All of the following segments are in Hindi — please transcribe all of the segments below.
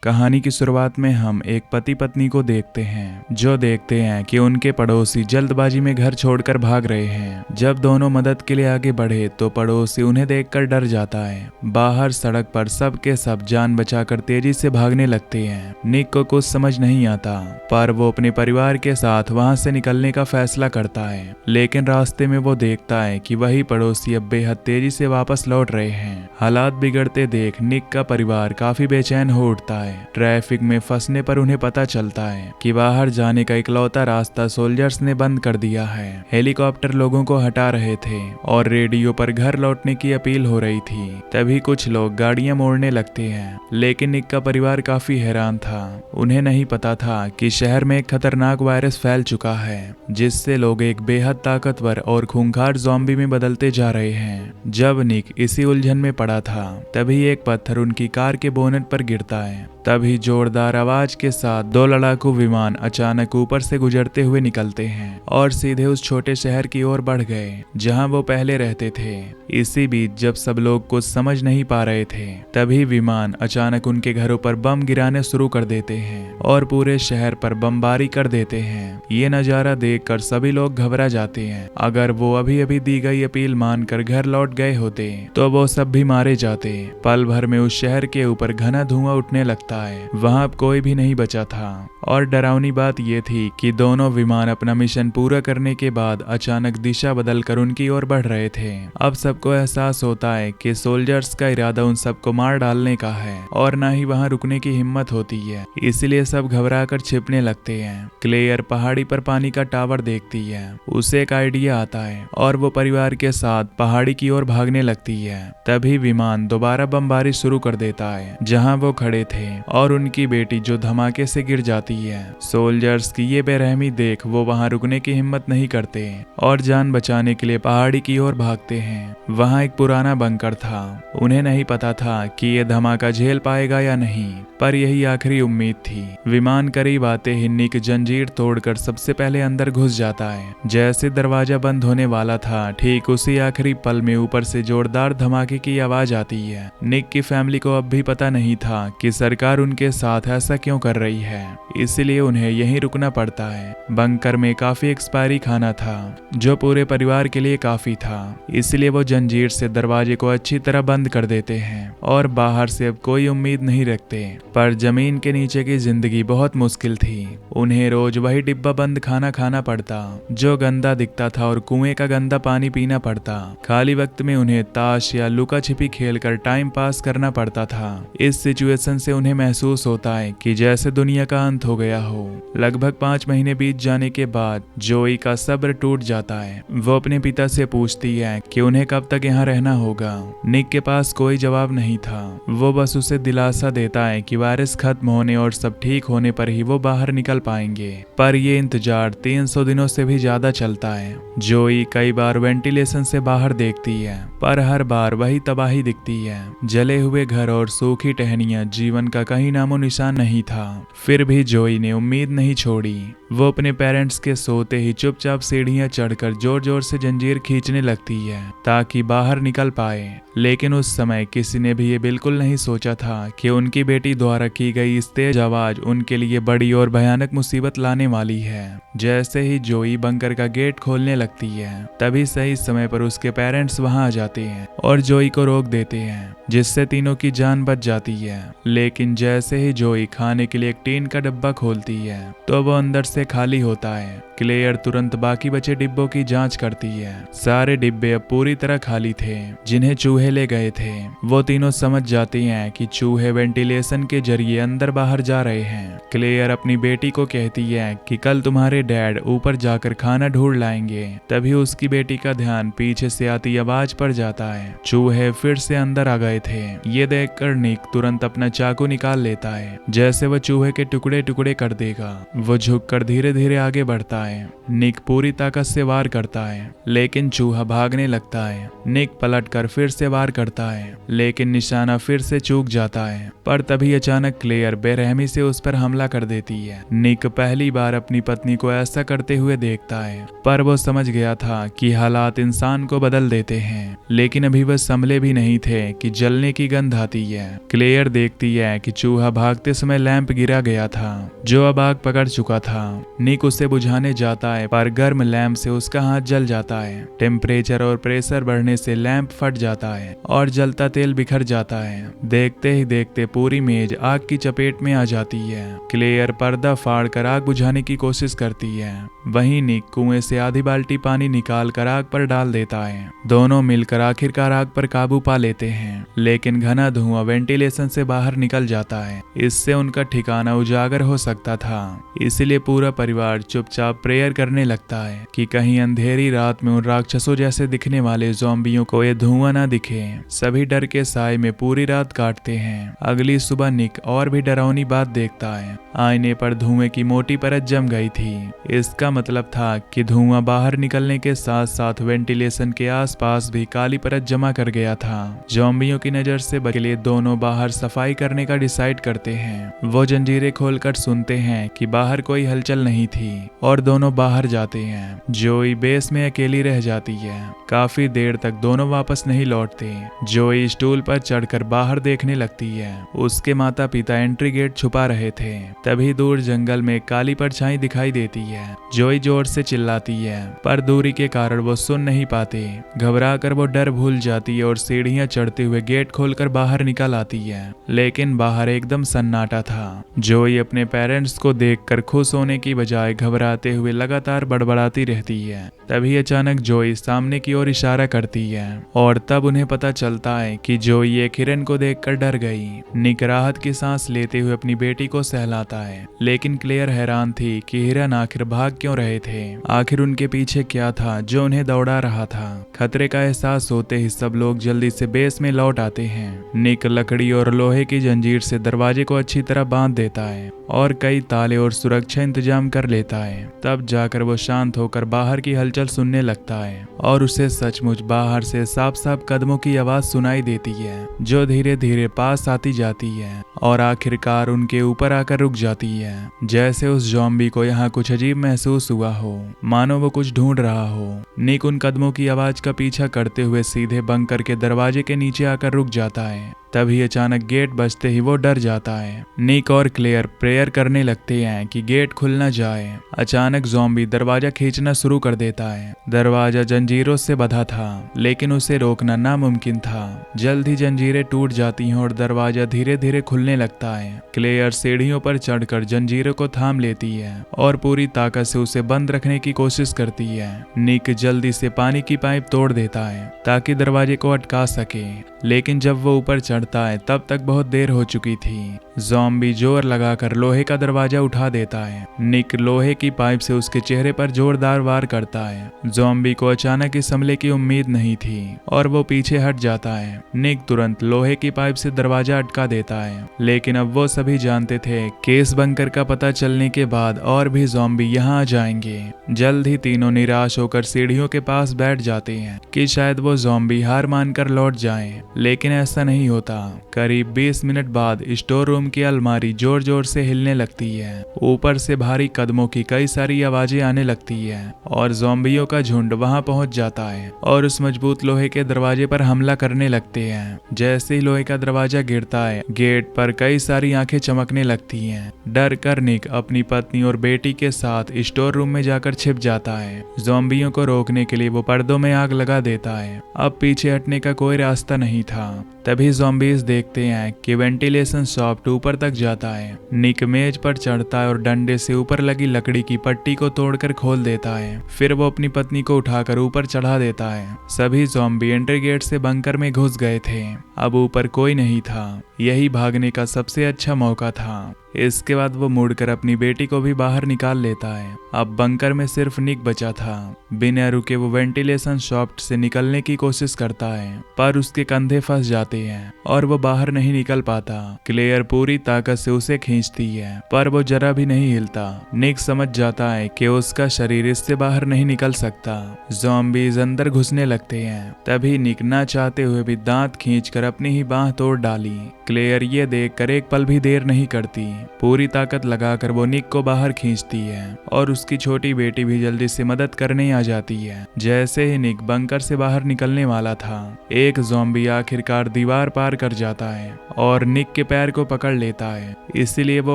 कहानी की शुरुआत में हम एक पति पत्नी को देखते हैं जो देखते हैं कि उनके पड़ोसी जल्दबाजी में घर छोड़कर भाग रहे हैं। जब दोनों मदद के लिए आगे बढ़े तो पड़ोसी उन्हें देखकर डर जाता है। बाहर सड़क पर सब के सब जान बचाकर तेजी से भागने लगते हैं। निक को कुछ समझ नहीं आता, पर वो अपने परिवार के साथ वहां से निकलने का फैसला करता है। लेकिन रास्ते में वो देखता है कि वही पड़ोसी अब बेहद तेजी से वापस लौट रहे हैं। हालात बिगड़ते देख निक का परिवार काफी बेचैन हो उठता है। ट्रैफिक में फंसने पर उन्हें पता चलता है कि बाहर जाने का इकलौता रास्ता सोल्जर्स ने बंद कर दिया है। हेलीकॉप्टर लोगों को हटा रहे थे और रेडियो पर घर लौटने की अपील हो रही थी। तभी कुछ लोग गाड़ियां मोड़ने लगते हैं, लेकिन निक का परिवार काफी हैरान था। उन्हें नहीं पता था कि शहर में एक खतरनाक वायरस फैल चुका है, जिससे लोग एक बेहद ताकतवर और खूंखार ज़ॉम्बी में बदलते जा रहे हैं। जब निक इसी उलझन में पड़ा था, तभी एक पत्थर उनकी कार के बोनेट पर गिरता है। तभी जोरदार आवाज के साथ दो लड़ाकू विमान अचानक ऊपर से गुजरते हुए निकलते हैं और सीधे उस छोटे शहर की ओर बढ़ गए जहां वो पहले रहते थे। इसी बीच जब सब लोग कुछ समझ नहीं पा रहे थे, तभी विमान अचानक उनके घरों पर बम गिराने शुरू कर देते हैं और पूरे शहर पर बमबारी कर देते हैं। ये नजारा देखकर सभी लोग घबरा जाते हैं। अगर वो अभी अभी दी गई अपील मानकर घर लौट गए होते तो वो सब भी मारे जाते। पल भर में उस शहर के ऊपर घना धुआं उठने लगता है। वहां अब कोई भी नहीं बचा था और डरावनी बात यह थी कि दोनों विमान अपना मिशन पूरा करने के बाद अचानक दिशा बदलकर उनकी ओर बढ़ रहे थे। अब सबको एहसास होता है कि सोल्जर्स का इरादा उन सबको मार डालने का है और न ही वहां रुकने की हिम्मत होती है। इसलिए सब घबराकर छिपने लगते हैं। क्लेयर पहाड़ी पर पानी का टावर देखती है। उसे एक आइडिया आता है और वो परिवार के साथ पहाड़ी की ओर भागने लगती है। तभी विमान दोबारा बमबारी शुरू कर देता है जहां वो खड़े थे और उनकी बेटी जो धमाके से गिर जाती है। सोल्जर्स की ये बेरहमी देख वो वहां रुकने की हिम्मत नहीं करते और जान बचाने के लिए पहाड़ी की ओर भागते हैं। वहां एक पुराना बंकर था। उन्हें नहीं पता था कि ये धमाका झेल पाएगा या नहीं, पर यही आखिरी उम्मीद थी। विमान करीब आते ही निक जंजीर तोड़कर सबसे पहले अंदर घुस जाता है। जैसे दरवाजा बंद होने वाला था, ठीक उसी आखिरी पल में ऊपर से जोरदार धमाके की आवाज आती है। निक की फैमिली को अब भी पता नहीं था कि सरकार उनके साथ ऐसा क्यों कर रही है, इसलिए उन्हें यहीं रुकना पड़ता है। बंकर में काफी एक्सपायरी खाना था जो पूरे परिवार के लिए काफी था, इसलिए वो जंजीर से दरवाजे को अच्छी तरह बंद कर देते हैं और बाहर से अब कोई उम्मीद नहीं रखते। पर जमीन के नीचे की जिंदगी बहुत मुश्किल थी। उन्हें रोज वही डिब्बा बंद खाना खाना पड़ता जो गंदा दिखता था और कुएं का गंदा पानी पीना पड़ता। खाली वक्त में उन्हें ताश या लुका छिपी खेलकर टाइम पास करना पड़ता था। इस सिचुएशन से उन्हें महसूस होता है कि जैसे दुनिया का अंत हो गया हो। लगभग 5 महीने बीत जाने के बाद जोई का सब्र टूट जाता है। वो अपने पिता से पूछती है कि उन्हें कब तक यहाँ रहना होगा। निक के पास कोई जवाब नहीं था। वो बस उसे दिलासा देता है कि वायरस खत्म होने और सब ठीक होने पर ही वो बाहर निकल पाएंगे। पर ये इंतजार 300 दिनों से भी ज्यादा चलता है। जोई कई बार वेंटिलेशन से बाहर देखती है, पर हर बार वही तबाही दिखती है। जले हुए घर और सूखी टहनियां, जीवन का कहीं नामो निशान नहीं था। फिर भी जोई ने उम्मीद नहीं छोड़ी। वो अपने पेरेंट्स के सोते ही चुपचाप सीढ़ियां चढ़कर जोर जोर से जंजीर खींचने लगती है ताकि बाहर निकल पाए। लेकिन उस समय किसी ने भी ये बिल्कुल नहीं सोचा था कि उनकी बेटी द्वारा की गई इस तेज आवाज उनके लिए बड़ी और भयानक मुसीबत लाने वाली है। जैसे ही जोई बंकर का गेट खोलने लगती है, तभी सही समय पर उसके पेरेंट्स वहां आ जाते हैं और जोई को रोक देते हैं, जिससे तीनों की जान बच जाती है। लेकिन जैसे ही जोई खाने के लिए एक टीन का डब्बा खोलती है तो वो अंदर से खाली होता है। क्लेयर तुरंत बाकी बचे डिब्बों की जांच करती है। सारे डिब्बे अब पूरी तरह खाली थे जिन्हें चूहे ले गए थे। वो तीनों समझ जाती हैं कि चूहे वेंटिलेशन के जरिए अंदर बाहर जा रहे हैं। क्लेयर अपनी बेटी को कहती है कि कल तुम्हारे डैड ऊपर जाकर खाना ढूंढ लाएंगे। तभी उसकी बेटी का ध्यान पीछे से आती आवाज पर जाता है। चूहे फिर से अंदर आ गए थे। ये देखकर निक तुरंत अपना चाकू निकाल लेता है, जैसे वो चूहे के टुकड़े टुकड़े कर देगा। वो झुककर धीरे धीरे आगे बढ़ता है। निक पूरी ताकत से वार करता है लेकिन चूहा भागने लगता है। निक पलटकर फिर से वार करता है लेकिन निशाना फिर से चूक जाता है। पर तभी अचानक क्लेयर बेरहमी से उस पर हमला कर देती है। निक पहली बार अपनी पत्नी को ऐसा करते हुए देखता है, पर वो समझ गया था कि हालात इंसान को बदल देते हैं। लेकिन अभी वह संभले भी नहीं थे कि जलने की गंध आती है। क्लेयर देखती है कि चूहा भागते समय लैंप गिरा गया था जो अब आग पकड़ चुका था। निक उसे बुझाने जाता है पर गर्म लैंप से उसका हाथ जल जाता है। टेम्परेचर और प्रेशर बढ़ने से लैंप फट जाता है और जलता तेल बिखर जाता है। देखते ही देखते पूरी मेज आग की चपेट में आ जाती है। क्लेयर पर्दा फाड़कर आग बुझाने की कोशिश करती है। वहीं निक कुएं से आधी बाल्टी पानी निकाल कर आग पर डाल देता है। दोनों मिलकर आखिरकार आग पर काबू पा लेते हैं, लेकिन घना धुआं वेंटिलेशन से बाहर निकल जाता है। इससे उनका ठिकाना उजागर हो सकता था। इसलिए पूरा परिवार चुपचाप प्रेयर करने लगता है कि कहीं अंधेरी रात में उन राक्षसों जैसे दिखने वाले ज़ॉम्बियों को ये धुआं ना दिखे। सभी डर के साए में पूरी रात काटते हैं। अगली सुबह निक और भी डरावनी बात देखता है। आईने पर धुएं की मोटी परत जम गई थी। इसका मतलब था कि धुआं बाहर निकलने के साथ साथ वेंटिलेशन के आसपास भी काली परत जमा कर गया था। ज़ॉम्बियों की नजर से बचने के लिए दोनों बाहर सफाई करने का डिसाइड करते हैं। वो जंजीरें खोलकर सुनते हैं कि बाहर कोई हलचल नहीं थी और दोनों बाहर जाते हैं। जोई बेस में अकेली रह जाती है। काफी देर तक दोनों वापस नहीं लौटते। जोई स्टूल पर चढ़कर बाहर देखने लगती है। उसके माता पिता एंट्री गेट छुपा रहे थे। तभी दूर जंगल में काली परछाई दिखाई देती है। जोई जोर से चिल्लाती है पर दूरी के कारण वो सुन नहीं पाते। घबरा कर वो डर भूल जाती है और सीढ़ियां चढ़ते हुए गेट खोलकर बाहर निकल आती है। लेकिन बाहर एकदम सन्नाटा था। जोई अपने पेरेंट्स को देखकर खुश होने की बजाय घबराते हुए लगातार बड़बड़ाती रहती है। तभी अचानक जोई सामने की ओर इशारा करती है और तब उन्हें पता चलता है कि जोई एक हिरन को देखकर डर गई। निक राहत की सांस लेते हुए अपनी बेटी को सहलाता है, लेकिन क्लेयर हैरान थी कि हिरन आखिर भाग क्यों रहे थे। आखिर उनके पीछे क्या था जो उन्हें दौड़ा रहा था। खतरे का एहसास होते ही सब लोग जल्दी से बेस में लौट आते हैं। निक लकड़ी और लोहे की जंजीर से दरवाजे को अच्छी तरह बांध देता है और कई ताले और सुरक्षा इंतजाम कर लेता है। तब जाकर वो शांत होकर बाहर की हलचल सुनने लगता है और उसे सचमुच बाहर से साफ साफ कदमों की आवाज सुनाई देती है जो धीरे धीरे पास आती जाती है और आखिरकार उनके ऊपर आकर रुक जाती है। जैसे उस ज़ॉम्बी को यहाँ कुछ अजीब महसूस हुआ हो, मानो वो कुछ ढूंढ रहा हो। निक उन कदमों की आवाज का पीछा करते हुए सीधे बंकर के दरवाजे के नीचे आकर रुक जाता है। तभी अचानक गेट बजते ही वो डर जाता है। निक और क्लेयर प्रेयर करने लगते हैं कि गेट खुल न जाए। अचानक ज़ॉम्बी दरवाजा खींचना शुरू कर देता है। दरवाजा जंजीरों से बंधा था, लेकिन उसे रोकना नामुमकिन था। जल्द ही जंजीरें टूट जाती हैं और दरवाजा धीरे धीरे खुलने लगता है। क्लेयर सीढ़ियों पर चढ़कर जंजीरों को थाम लेती है और पूरी ताकत से उसे बंद रखने की कोशिश करती है। निक जल्दी से पानी की पाइप तोड़ देता है ताकि दरवाजे को अटका सके, लेकिन जब वो ऊपर चढ़ता है तब तक बहुत देर हो चुकी थी। ज़ॉम्बी जोर लगाकर लोहे का दरवाजा उठा देता है। निक लोहे की पाइप से उसके चेहरे पर जोरदार वार करता है। ज़ॉम्बी को अचानक इस हमले की उम्मीद नहीं थी और वो पीछे हट जाता है। निक तुरंत लोहे की पाइप से दरवाजा अटका देता है, लेकिन अब वो सभी जानते थे कि इस बंकर का पता चलने के बाद और भी ज़ॉम्बी यहाँ आ जाएंगे। जल्द ही तीनों निराश होकर सीढ़ियों के पास बैठ जाते हैं कि शायद वो ज़ॉम्बी हार मानकर लौट जाएं, लेकिन ऐसा नहीं होता। करीब 20 मिनट बाद स्टोर रूम की अलमारी जोर जोर से हिलने लगती है। ऊपर से भारी कदमों की कई सारी आवाजें आने लगती है और ज़ॉम्बियों का झुंड वहां पहुंच जाता है और उस मजबूत लोहे के दरवाजे पर हमला करने लगते हैं। जैसे ही लोहे का दरवाजा गिरता है, गेट पर कई सारी आंखें चमकने लगती हैं। डर कर निक अपनी पत्नी और बेटी के साथ स्टोर रूम में जाकर छिप जाता है। ज़ॉम्बियों को रोकने के लिए वो पर्दों में आग लगा देता है। अब पीछे हटने का कोई रास्ता नहीं था। तभी ज़ॉम्बीज देखते हैं कि वेंटिलेशन शाफ्ट ऊपर तक जाता है। निक मेज पर चढ़ता है और डंडे से ऊपर लगी लकड़ी की पट्टी को तोड़कर खोल देता है। फिर वो अपनी पत्नी को उठाकर ऊपर चढ़ा देता है। सभी ज़ॉम्बी एंट्री गेट से बंकर में घुस गए थे। अब ऊपर कोई नहीं था। यही भागने का सबसे अच्छा मौका था। इसके बाद वो मुड़कर अपनी बेटी को भी बाहर निकाल लेता है। अब बंकर में सिर्फ निक बचा था। बिना रुके वो वेंटिलेशन शाफ्ट से निकलने की कोशिश करता है, पर उसके कंधे फंस जाते हैं और वो बाहर नहीं निकल पाता। क्लेयर पूरी ताकत से उसे खींचती है, पर वो जरा भी नहीं हिलता। निक समझ जाता है कि उसका शरीर इससे बाहर नहीं निकल सकता। ज़ॉम्बीज़ अंदर घुसने लगते हैं। तभी निक ना चाहते हुए भी दांत खींचकर अपनी ही बांह तोड़ डाली। क्लेयर ये देखकर एक पल भी देर नहीं करती। पूरी ताकत लगाकर वो निक को बाहर खींचती है और उसकी छोटी बेटी भी जल्दी से मदद करने आ जाती है। जैसे ही निक बंकर से बाहर निकलने वाला था, एक ज़ॉम्बी आखिरकार दीवार पार कर जाता है और निक के पैर को पकड़ लेता है। इसीलिए वो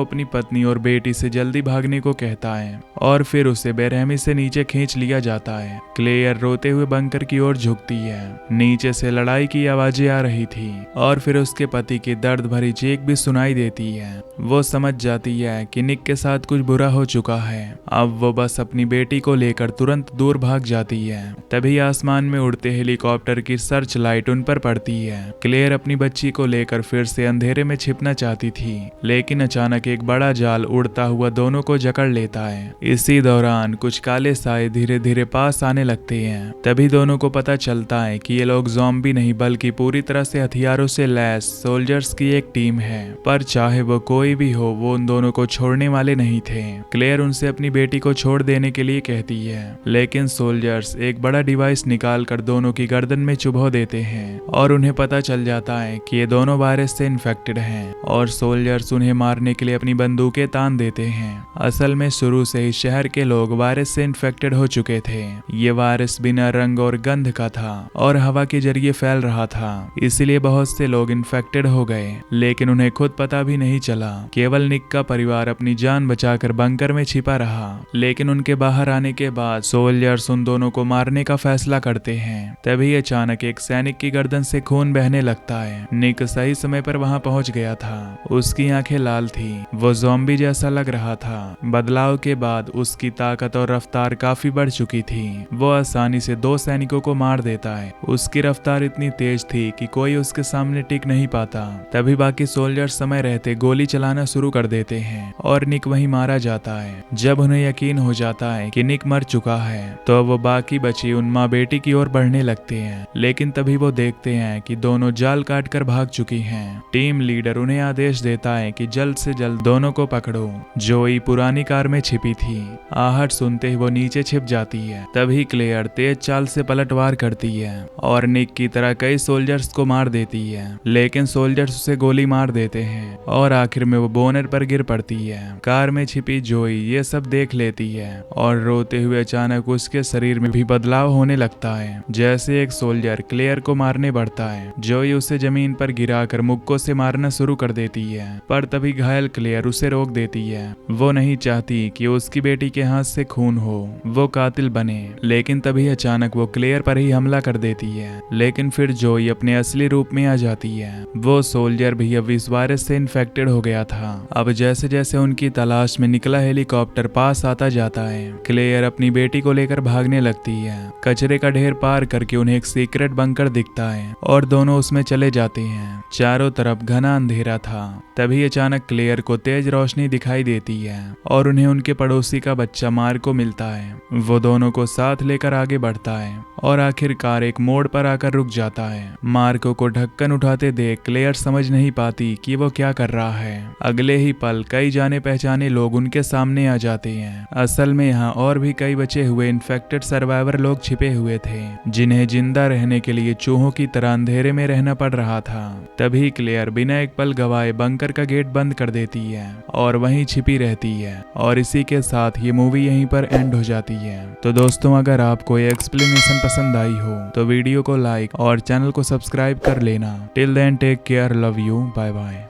अपनी पत्नी और बेटी से जल्दी भागने को कहता है और फिर उसे बेरहमी से नीचे खींच लिया जाता है। क्लेयर रोते हुए बंकर की ओर झुकती है। नीचे से लड़ाई की आवाजें आ रही थी और फिर उसके पति की दर्द भरी चीख भी सुनाई देती है। वो समझ जाती है कि निक के साथ कुछ बुरा हो चुका है। अब वो बस अपनी बेटी को लेकर तुरंत दूर भाग जाती है। तभी आसमान में उड़ते हेलीकॉप्टर की सर्च लाइट उन पर पड़ती है। क्लेयर अपनी बच्ची को लेकर फिर से अंधेरे में छिपना चाहती थी, लेकिन अचानक एक बड़ा जाल उड़ता हुआ दोनों को जकड़ लेता है। इसी दौरान कुछ काले साए धीरे धीरे पास आने लगते हैं। तभी दोनों को पता चलता है कि ये लोग ज़ॉम्बी नहीं बल्कि पूरी तरह से हथियारों से लैस सोल्जर्स की एक टीम है। पर चाहे वो कोई भी हो, वो उन दोनों को छोड़ने वाले नहीं थे। क्लेयर उनसे अपनी बेटी को छोड़ देने के लिए कहती है, लेकिन सोल्जर्स एक बड़ा डिवाइस निकाल कर दोनों की गर्दन में चुभो देते हैं और उन्हें पता चल जाता है कि ये दोनों वायरस से इन्फेक्टेड हैं और सोल्जर्स उन्हें मारने के लिए अपनी बंदूकें तान देते हैं। असल में शुरू से ही शहर के लोग वायरस से इन्फेक्टेड हो चुके थे। ये वायरस बिना रंग और गंध का था और हवा के जरिए फैल रहा था, इसलिए बहुत से लोग इन्फेक्टेड हो गए, लेकिन उन्हें खुद पता भी नहीं चला। केवल निक का परिवार अपनी जान बचाकर बंकर में छिपा रहा। लेकिन उनके बाहर आने के बाद सोल्जर्स उन दोनों को मारने का फैसला करते हैं। तभी अचानक एक सैनिक की गर्दन से खून बहने लगता है। निक सही समय पर वहां पहुंच गया था। उसकी आंखें लाल थी, वो ज़ॉम्बी जैसा लग रहा था। बदलाव के बाद उसकी ताकत और रफ्तार काफी बढ़ चुकी थी। वो आसानी से 2 सैनिकों को मार देता है। उसकी रफ्तार इतनी तेज थी कि कोई उसके सामने टिक नहीं पाता। तभी बाकी सोल्जर्स समय रहते गोली चलाना शुरू कर देते हैं और निक वहीं मारा जाता है। जब उन्हें यकीन हो जाता है कि निक मर चुका है, तो वो बाकी बची उन माँ बेटी की ओर बढ़ने लगते हैं। लेकिन तभी वो देखते हैं कि दोनों जाल काट कर भाग चुकी हैं। टीम लीडर उन्हें आदेश देता है कि जल्द से जल्द दोनों को पकड़ो। जोई पुरानी कार में छिपी थी। आहट सुनते ही वो नीचे छिप जाती है। तभी क्लेयर तेज चाल से पलटवार करती है और निक की तरह कई सोल्जर्स को मार देती है, लेकिन सोल्जर्स उसे गोली मार देते हैं और आखिर में वो बोनट पर गिर पड़ती है। कार में छिपी जोई ये सब देख लेती है और रोते हुए अचानक उसके शरीर में भी बदलाव होने लगता है। जैसे एक सोल्जर क्लेयर को मारने बढ़ता है, जोई उसे जमीन पर गिराकर मुक्कों से मारना शुरू कर देती है, पर तभी घायल क्लेयर उसे रोक देती है। वो नहीं चाहती कि उसकी बेटी के हाथ से खून हो, वो कातिल बने। लेकिन तभी अचानक वो क्लेयर पर ही हमला कर देती है। लेकिन फिर जोई अपने असली रूप में आ जाती है। वो सोल्जर भी अब इस वायरस से इन्फेक्टेड हो गया था। अब जैसे जैसे उनकी तलाश में निकला हेलीकॉप्टर पास आता जाता है, क्लेयर अपनी बेटी को लेकर भागने लगती है। कचरे का ढेर पार करके उन्हें एक सीक्रेट बंकर दिखता है और दोनों उसमें चले जाते हैं। चारों तरफ घना अंधेरा था। तभी अचानक क्लेयर को तेज रोशनी दिखाई देती है और उन्हें उनके पड़ोसी का बच्चा मार्को मिलता है। वो दोनों को साथ लेकर आगे बढ़ता है और आखिरकार एक मोड़ पर आकर रुक जाता है। मार्को को ढक्कन उठाते देख क्लेयर समझ नहीं पाती कि वो क्या कर रहा है। अगले ही पल कई जाने पहचाने लोग उनके सामने आ जाते हैं। असल में यहाँ और भी कई बचे हुए इन्फेक्टेड सर्वाइवर लोग छिपे हुए थे, जिन्हें जिंदा रहने के लिए चूहों की तरह अंधेरे में रहना पड़ रहा था। तभी क्लेयर बिना एक पल गवाए बंकर का गेट बंद कर देती है और वहीं छिपी रहती है। और इसी के साथ ये मूवी यहीं पर एंड हो जाती है। तो दोस्तों, अगर आपको ये एक्सप्लेनेशन पसंद आई हो तो वीडियो को लाइक और चैनल को सब्सक्राइब कर लेना। Till then take care, love you, bye bye.